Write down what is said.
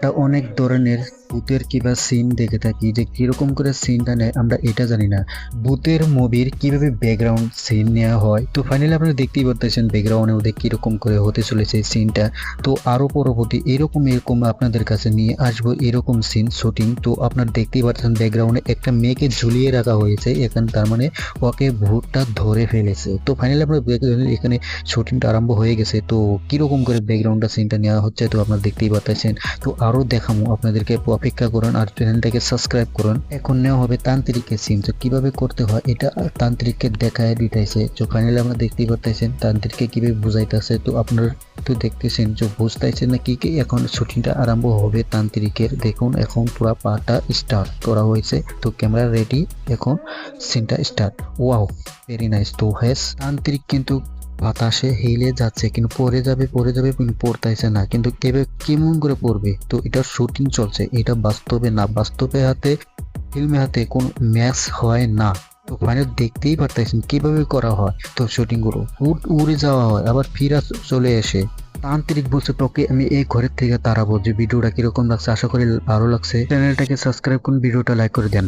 অনেক ধরনের ভূতের কিংবা সিন দেখে থাকি, যে কিরকম করে সিনটা নেয় আমরা এটা জানি না। ভূতের মুভির কিভাবে ব্যাকগ্রাউন্ড সিন নেওয়া হয়, তো ফাইনালি আপনারা দেখতেই পারতেছেন ব্যাকগ্রাউন্ডে ওদের কিরকম করে হতে চলেছে সিনটা। তো আরো পরবর্তী এরকম এরকম আপনাদের কাছে নিয়ে আসবো এরকম সিন শুটিং। তো আপনারা দেখতেই পাচ্ছেন ব্যাকগ্রাউন্ডে একটা মেয়েকে ঝুলিয়ে রাখা হয়েছে এখানে, তার মানে ওকে ভূতটা ধরে ফেলেছে। তো ফাইনালি আপনারা এখানে শুটিংটা আরম্ভ হয়ে গেছে। তো কিরকম করে ব্যাকগ্রাউন্ডটা সিনটা নেওয়া হচ্ছে তো আপনারা দেখতেই পাচ্ছেন। তো আরো দেখাবো আপনাদেরকে, অপেক্ষা করুন আর চ্যানেলটাকে সাবস্ক্রাইব করুন। এখন নেওয়া হবে তান্ত্রিকের সিন, তো কিভাবে করতে হয় এটা তান্ত্রিককে দেখায় দিতেছে। তো ফাইনালি আমরা দেখতেই পাচ্ছেন তান্ত্রিককে কিভাবে বুঝাইতেছে। তো আপনারা তো দেখতেছেন যে বুঝতেছেন না কি কি। এখন শুটিংটা আরম্ভ হবে তান্ত্রিকের। দেখুন এখন পুরো পাটা স্টার্ট করা হয়েছে। তো ক্যামেরা রেডি, এখন সিনটা স্টার্ট। Wow, very nice. তো হ্যাঁ, তান্ত্রিক কিন্তু বাতাসে হেলে যাচ্ছে, কিন্তু পড়ে যাবে কিন্তু পড়তেছে না, কিন্তু কেমন করে পড়বে। তো এটা শুটিং চলছে, এটা বাস্তবে না, বাস্তবে হাতে ফিল্মে হাতে কোনো ম্যাচ হয় না। তো ফাইনাল দেখতেই পারতেছেন কিভাবে করা হয়। তো শুটিং গুলো উড়ে যাওয়া হয় আবার ফিরা চলে এসে। তান্ত্রিক বলছে তোকে আমি এই ঘরের থেকে তাড়াবো। যে ভিডিওটা কিরকম লাগছে, আশা করি ভালো লাগছে। চ্যানেলটাকে সাবস্ক্রাইব করুন, ভিডিওটা লাইক করে দেন।